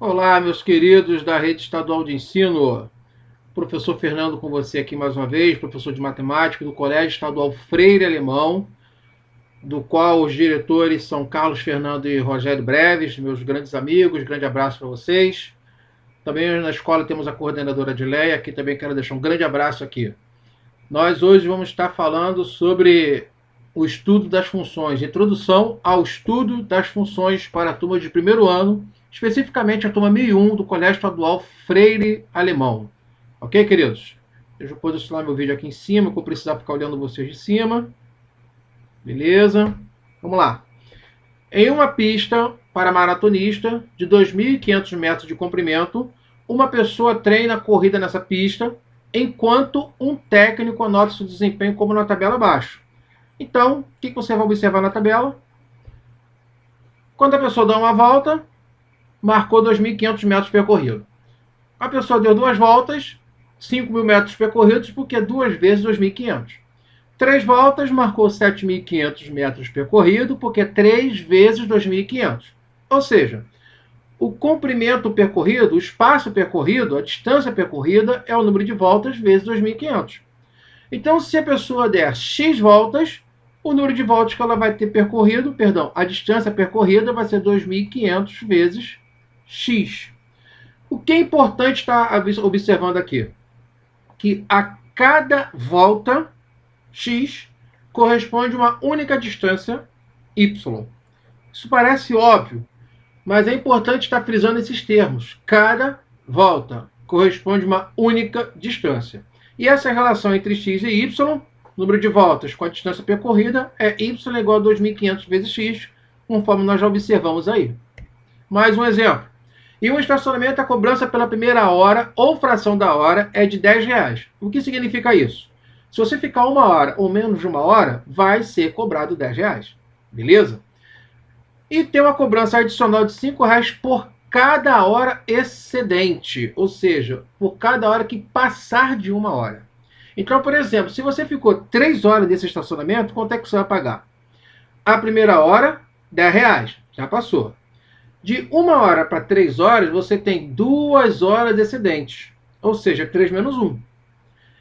Olá, meus queridos da Rede Estadual de Ensino. Professor Fernando com você aqui mais uma vez, professor de matemática do Colégio Estadual Freire Alemão, do qual os diretores são Carlos Fernando e Rogério Breves, meus grandes amigos. Grande abraço para vocês. Também na escola temos a coordenadora Adileia, aqui também quero deixar um grande abraço aqui. Nós hoje vamos estar falando sobre o estudo das funções, introdução ao estudo das funções para a turma de primeiro ano, especificamente a turma 1001 do Colégio Estadual Freire Alemão. Ok, queridos? Deixa eu posicionar meu vídeo aqui em cima, que eu vou precisar ficar olhando vocês de cima. Beleza? Vamos lá. Em uma pista para maratonista de 2.500 metros de comprimento, uma pessoa treina a corrida nessa pista, enquanto um técnico anota seu desempenho como na tabela abaixo. Então, o que você vai observar na tabela? Quando a pessoa dá uma volta, marcou 2.500 metros percorridos. A pessoa deu duas voltas, 5.000 metros percorridos, porque é duas vezes 2.500. Três voltas, marcou 7.500 metros percorridos, porque é três vezes 2.500. Ou seja, o comprimento percorrido, o espaço percorrido, a distância percorrida é o número de voltas vezes 2.500. Então, se a pessoa der x voltas, o número de voltas que ela vai ter percorrido, a distância percorrida vai ser 2.500 vezes x. O que é importante estar observando aqui? Que a cada volta, x corresponde a uma única distância, y. Isso parece óbvio, mas é importante estar frisando esses termos. Cada volta corresponde a uma única distância. E essa relação entre x e y, número de voltas com a distância percorrida, é y igual a 2.500 vezes x, conforme nós já observamos aí. Mais um exemplo. Em um estacionamento, a cobrança pela primeira hora ou fração da hora é de R$10. O que significa isso? Se você ficar uma hora ou menos de uma hora, vai ser cobrado R$10. Beleza? E tem uma cobrança adicional de R$5 por cada hora excedente, ou seja, por cada hora que passar de uma hora. Então, por exemplo, se você ficou 3 horas nesse estacionamento, quanto é que você vai pagar? A primeira hora, R$10, já passou. De 1 hora para 3 horas, você tem 2 horas excedentes, ou seja, 3 menos 1.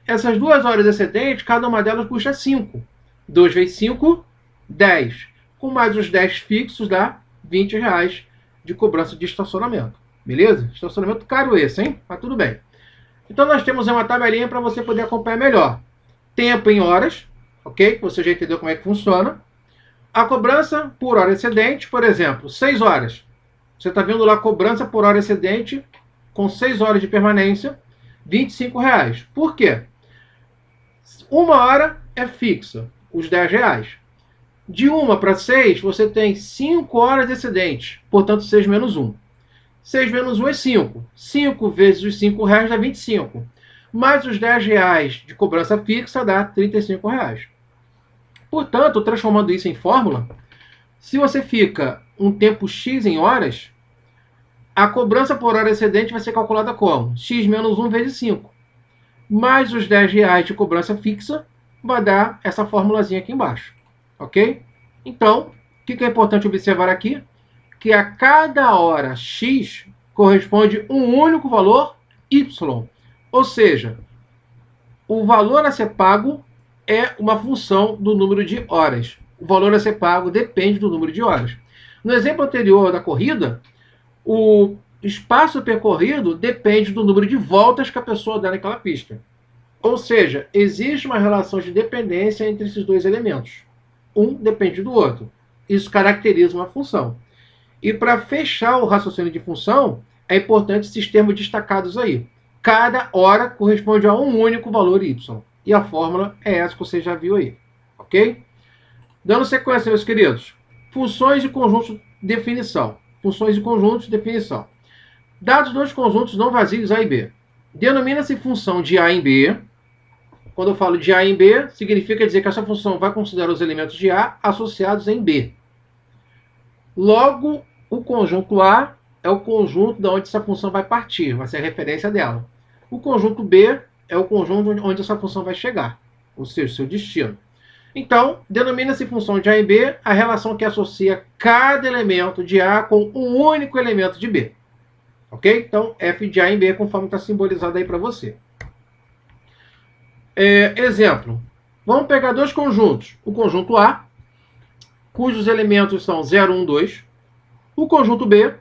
Essas 2 horas excedentes, cada uma delas custa 5. 2 vezes 5, 10. Com mais os 10 fixos, dá R$20 de cobrança de estacionamento. Beleza? Estacionamento caro esse, hein? Mas tudo bem. Então nós temos uma tabelinha para você poder acompanhar melhor. Tempo em horas, ok? Você já entendeu como é que funciona. A cobrança por hora excedente, por exemplo, 6 horas. Você está vendo lá a cobrança por hora excedente, com 6 horas de permanência, R$25. Por quê? 1 hora é fixa, os R$10. De 1 para 6, você tem 5 horas excedentes, portanto 6 menos 1. 6 menos 1 é 5. 5 vezes os R$5 dá 25. Mais os R$10 de cobrança fixa dá R$35. Portanto, transformando isso em fórmula, se você fica um tempo x em horas, a cobrança por hora excedente vai ser calculada como? X menos 1 vezes 5. Mais os R$10 de cobrança fixa, vai dar essa formulazinha aqui embaixo. Ok? Então, o que é importante observar aqui? Que a cada hora x corresponde um único valor y. Ou seja, o valor a ser pago é uma função do número de horas. O valor a ser pago depende do número de horas. No exemplo anterior da corrida, o espaço percorrido depende do número de voltas que a pessoa dá naquela pista. Ou seja, existe uma relação de dependência entre esses dois elementos. Um depende do outro. Isso caracteriza uma função. E para fechar o raciocínio de função, é importante esses termos destacados aí. Cada hora corresponde a um único valor y. E a fórmula é essa que você já viu aí. Ok? Dando sequência, meus queridos. Funções e conjuntos, definição. Funções e conjuntos, definição. Dados dois conjuntos não vazios A e B. Denomina-se função de A em B. Quando eu falo de A em B, significa dizer que essa função vai considerar os elementos de A associados em B. Logo, o conjunto A é o conjunto de onde essa função vai partir, vai ser a referência dela. O conjunto B é o conjunto onde essa função vai chegar, ou seja, seu destino. Então, denomina-se função de A em B a relação que associa cada elemento de A com um único elemento de B. Ok? Então, f de A em B, conforme está simbolizado aí para você. Exemplo. Vamos pegar dois conjuntos. O conjunto A, cujos elementos são 0, 1, 2. O conjunto B,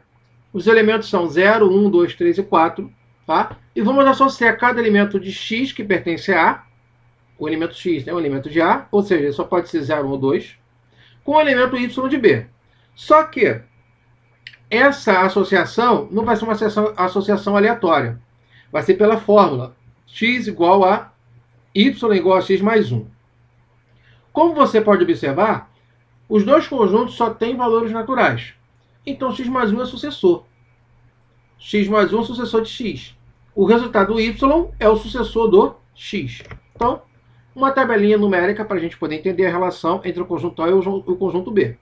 os elementos são 0, 1, 2, 3 e 4. Tá? E vamos associar cada elemento de X que pertence a A. O elemento X é um elemento de A, ou seja, só pode ser 0, 1 ou 2, com o elemento Y de B. Só que essa associação não vai ser uma associação aleatória. Vai ser pela fórmula x igual a y igual a x mais 1. Como você pode observar, os dois conjuntos só têm valores naturais. Então, x mais 1 é sucessor. X mais 1 é sucessor de x. O resultado y é o sucessor do x. Então, uma tabelinha numérica para a gente poder entender a relação entre o conjunto A e o conjunto B.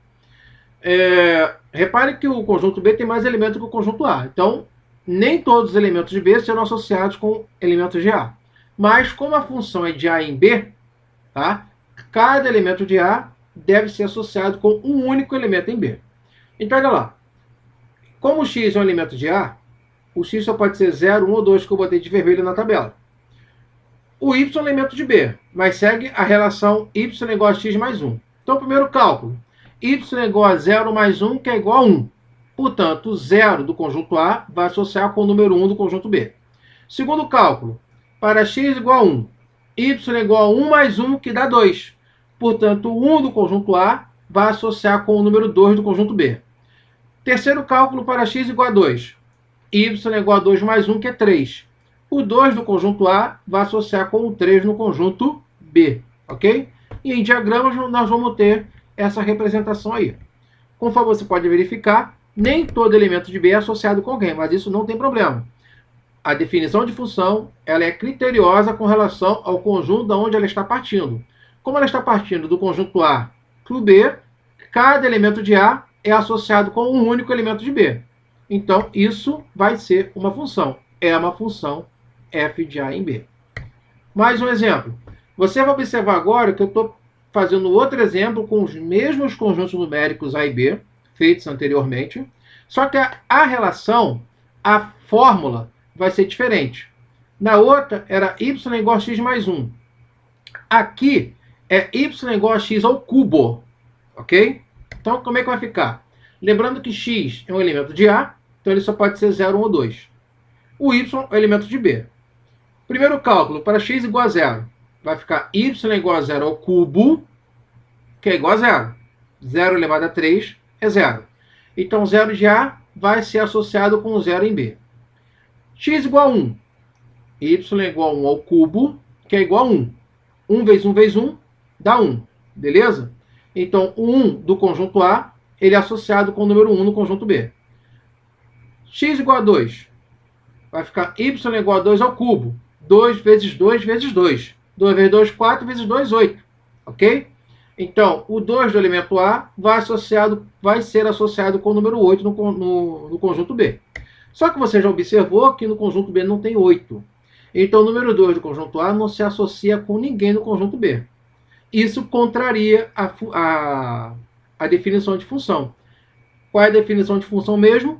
Repare que o conjunto B tem mais elementos que o conjunto A. Então, nem todos os elementos de B serão associados com elementos de A. Mas, como a função é de A em B, tá? Cada elemento de A deve ser associado com um único elemento em B. Então, olha lá. Como o x é um elemento de A, o x só pode ser 0, 1 ou 2, que eu botei de vermelho na tabela. O y é um elemento de B, mas segue a relação y igual a x mais 1. Então, primeiro cálculo. Y é igual a 0 mais 1, que é igual a 1. Portanto, o 0 do conjunto A vai associar com o número 1 do conjunto B. Segundo cálculo. Para x igual a 1, y é igual a 1 mais 1, que dá 2. Portanto, o 1 do conjunto A vai associar com o número 2 do conjunto B. Terceiro cálculo para x igual a 2. Y é igual a 2 mais 1, que é 3. O 2 do conjunto A vai associar com o 3 no conjunto B. Ok? E em diagramas nós vamos ter essa representação aí. Conforme você pode verificar, nem todo elemento de B é associado com alguém, mas isso não tem problema. A definição de função ela é criteriosa com relação ao conjunto de onde ela está partindo. Como ela está partindo do conjunto A para o B, cada elemento de A é associado com um único elemento de B. Então, isso vai ser uma função. É uma função f de A em B. Mais um exemplo. Você vai observar agora que eu estou fazendo outro exemplo com os mesmos conjuntos numéricos A e B, feitos anteriormente, só que a relação, a fórmula, vai ser diferente. Na outra, era y igual a x mais 1. Aqui, é y igual a x ao cubo. Ok? Então, como é que vai ficar? Lembrando que x é um elemento de A, então ele só pode ser 0, 1 ou 2. O y é um elemento de B. Primeiro cálculo, para x igual a 0. Vai ficar y igual a 0 ao cubo, que é igual a 0. 0 elevado a 3 é 0. Então, 0 de A vai ser associado com 0 em B. X igual a 1. Y igual a 1 ao cubo, que é igual a 1. 1 vezes 1 vezes 1 dá 1. Beleza? Então, o 1 do conjunto A, ele é associado com o número 1 no conjunto B. X igual a 2. Vai ficar y igual a 2 ao cubo. 2 vezes 2 vezes 2. 2 vezes 2, 4 vezes 2, 8. Ok? Então, o 2 do elemento A vai ser associado com o número 8 no conjunto B. Só que você já observou que no conjunto B não tem 8. Então, o número 2 do conjunto A não se associa com ninguém no conjunto B. Isso contraria a definição de função. Qual é a definição de função mesmo?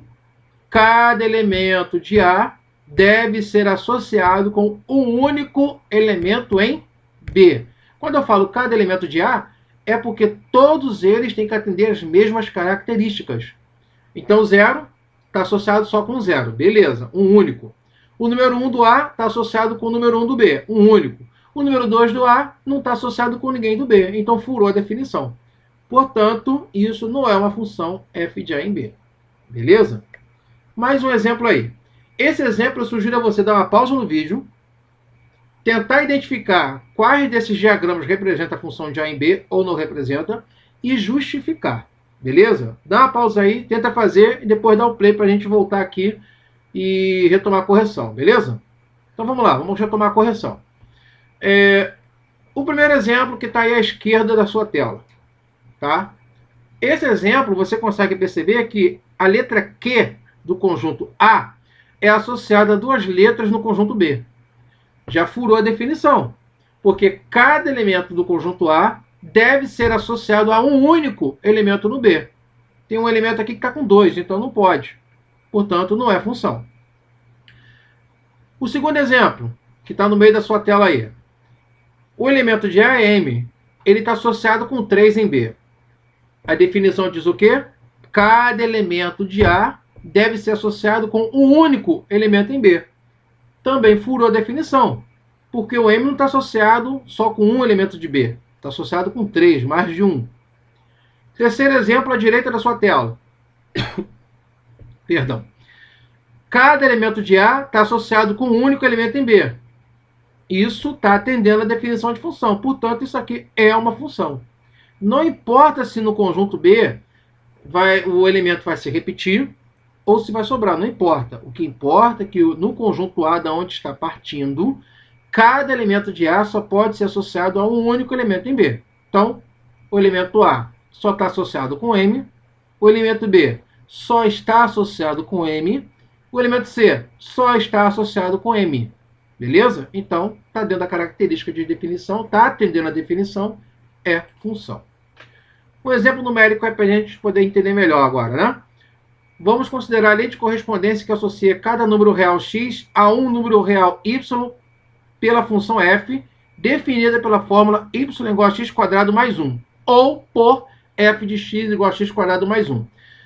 Cada elemento de A deve ser associado com um único elemento em B. Quando eu falo cada elemento de A, é porque todos eles têm que atender as mesmas características. Então, 0 está associado só com 0. Beleza, um único. O número 1 do A está associado com o número 1 do B. Um único. O número 2 do A não está associado com ninguém do B. Então, furou a definição. Portanto, isso não é uma função f de A em B. Beleza? Mais um exemplo aí. Esse exemplo eu sugiro a você dar uma pausa no vídeo, tentar identificar quais desses diagramas representa a função de A em B ou não representa e justificar. Beleza? Dá uma pausa aí, tenta fazer e depois dá o play para a gente voltar aqui e retomar a correção. Beleza? Então vamos lá, vamos retomar a correção. O primeiro exemplo que está aí à esquerda da sua tela. Tá? Esse exemplo você consegue perceber que a letra Q do conjunto A é associada a duas letras no conjunto B. Já furou a definição, porque cada elemento do conjunto A deve ser associado a um único elemento no B. Tem um elemento aqui que está com 2, então não pode. Portanto, não é função. O segundo exemplo, que está no meio da sua tela aí. O elemento de A é M. Ele está associado com 3 em B. A definição diz o quê? Cada elemento de A deve ser associado com um único elemento em B. Também furou a definição, porque o M não está associado só com um elemento de B. Está associado com 3, mais de um. Terceiro exemplo, à direita da sua tela. Perdão. Cada elemento de A está associado com um único elemento em B. Isso está atendendo a definição de função. Portanto, isso aqui é uma função. Não importa se no conjunto B o elemento vai se repetir ou se vai sobrar. Não importa. O que importa é que no conjunto A, da onde está partindo, cada elemento de A só pode ser associado a um único elemento em B. Então, o elemento A só está associado com M. O elemento B só está associado com M. O elemento C só está associado com M. Beleza? Então, está dentro da característica de definição, está atendendo a definição, é função. Um exemplo numérico é para a gente poder entender melhor agora, né? Vamos considerar a lei de correspondência que associa cada número real x a um número real y pela função f, definida pela fórmula y igual a x quadrado mais 1, ou por f de x igual a x quadrado mais 1.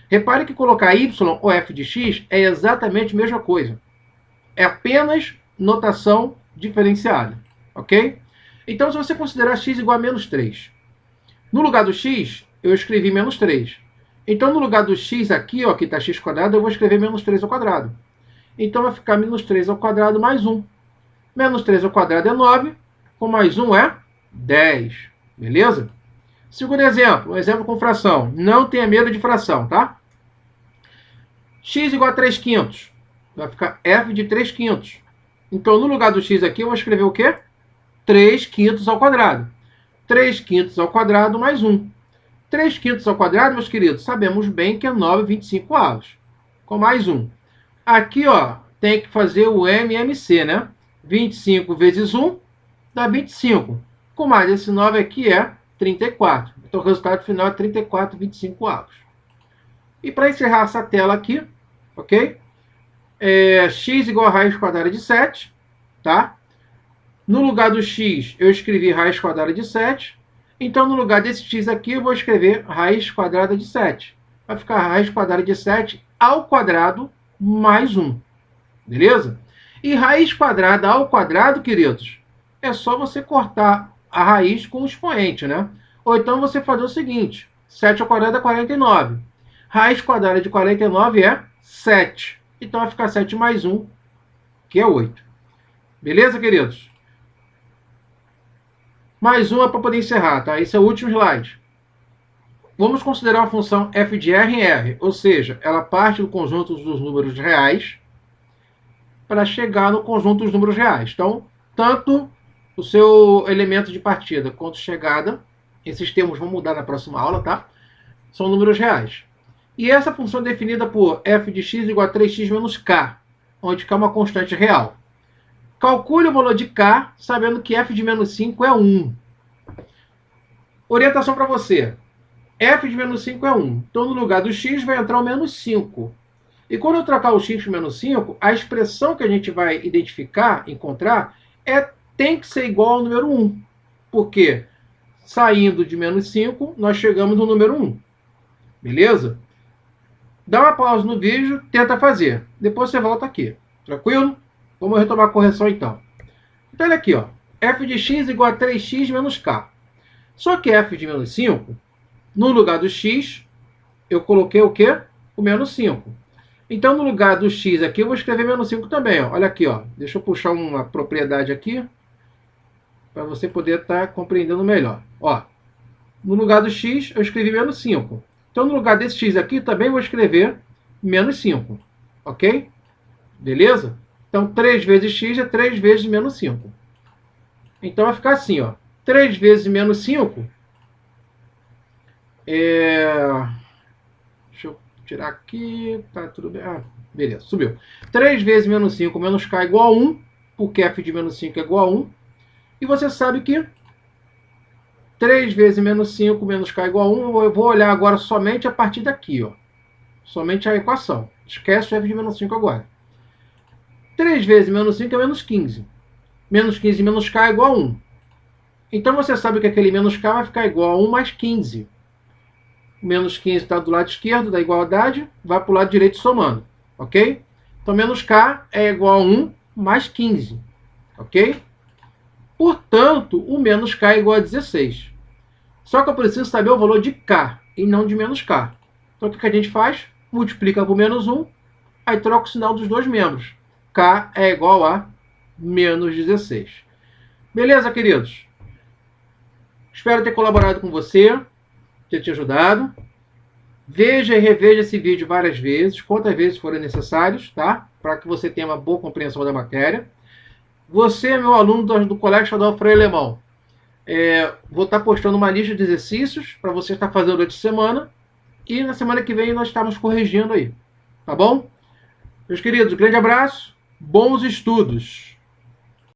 Repare que colocar y ou f de x é exatamente a mesma coisa. É apenas notação diferenciada, ok? Então, se você considerar x igual a menos 3, no lugar do x, eu escrevi menos 3. Então, no lugar do x aqui, ó, que está x quadrado, eu vou escrever menos 3 ao quadrado. Então, vai ficar menos 3 ao quadrado mais 1. Menos 3 ao quadrado é 9, com mais 1 é 10. Beleza? Segundo exemplo, um exemplo com fração. Não tenha medo de fração, tá? X igual a 3 quintos. Vai ficar f de 3 quintos. Então, no lugar do x aqui, eu vou escrever o quê? 3 quintos ao quadrado. 3 quintos ao quadrado mais 1. 3 quintos ao quadrado, meus queridos, sabemos bem que é 9,25 avos. Com mais 1. Aqui, ó, tem que fazer o MMC, né? 25 vezes 1 dá 25. Com mais esse 9 aqui é 34. Então, o resultado final é 34,25 avos. E para encerrar essa tela aqui, ok? X igual a raiz quadrada de 7, tá? No lugar do x, eu escrevi raiz quadrada de 7. Então, no lugar desse x aqui, eu vou escrever raiz quadrada de 7. Vai ficar raiz quadrada de 7 ao quadrado mais 1. Beleza? E raiz quadrada ao quadrado, queridos, é só você cortar a raiz com o expoente, né? Ou então você fazer o seguinte: 7 ao quadrado é 49. Raiz quadrada de 49 é 7. Então, vai ficar 7 mais 1, que é 8. Beleza, queridos? Mais uma para poder encerrar, tá? Esse é o último slide. Vamos considerar a função f de r em R, ou seja, ela parte do conjunto dos números reais para chegar no conjunto dos números reais. Então, tanto o seu elemento de partida quanto chegada, esses termos vão mudar na próxima aula, tá? São números reais. E essa função é definida por f de x igual a 3x menos k, onde k é uma constante real. Calcule o valor de k, sabendo que f de menos 5 é 1. Orientação para você. F de menos 5 é 1. Então, no lugar do x, vai entrar o menos 5. E quando eu trocar o x por menos 5, a expressão que a gente vai identificar, encontrar, tem que ser igual ao número 1. Porque, saindo de menos 5, nós chegamos no número 1. Beleza? Dá uma pausa no vídeo, tenta fazer. Depois você volta aqui. Tranquilo? Vamos retomar a correção então. Então, olha aqui, ó. F de x igual a 3x menos k. Só que f de menos 5, no lugar do x, eu coloquei o quê? O menos 5. Então, no lugar do x aqui, eu vou escrever menos 5 também, ó. Olha aqui, ó. Deixa eu puxar uma propriedade aqui, para você poder estar compreendendo melhor. Ó, no lugar do x, eu escrevi menos 5. Então, no lugar desse x aqui, também vou escrever menos 5. Ok? Beleza? Então, 3 vezes x é 3 vezes menos 5. Então, vai ficar assim, ó. 3 vezes menos 5 Deixa eu tirar aqui. Tá tudo bem. Ah, beleza, subiu. 3 vezes menos 5 menos k igual a 1, porque f de menos 5 é igual a 1. E você sabe que 3 vezes menos 5 menos k igual a 1, eu vou olhar agora somente a partir daqui, ó. Somente a equação. Esquece o f de menos 5 agora. 3 vezes menos 5 é menos 15. Menos 15 menos k é igual a 1. Então você sabe que aquele menos k vai ficar igual a 1 mais 15. Menos 15 está do lado esquerdo da igualdade, vai para o lado direito somando. Ok? Então menos k é igual a 1 mais 15. Ok? Portanto, o menos k é igual a 16. Só que eu preciso saber o valor de k e não de menos k. Então o que a gente faz? Multiplica por menos 1, aí troca o sinal dos dois membros. K é igual a menos 16. Beleza, queridos? Espero ter colaborado com você, ter te ajudado. Veja e reveja esse vídeo várias vezes, quantas vezes forem necessários, tá? Para que você tenha uma boa compreensão da matéria. Você é meu aluno do Colégio Estadual Freire Alemão. Vou estar postando uma lista de exercícios para você estar fazendo durante a semana. E na semana que vem nós estamos corrigindo aí. Tá bom? Meus queridos, um grande abraço. Bons estudos!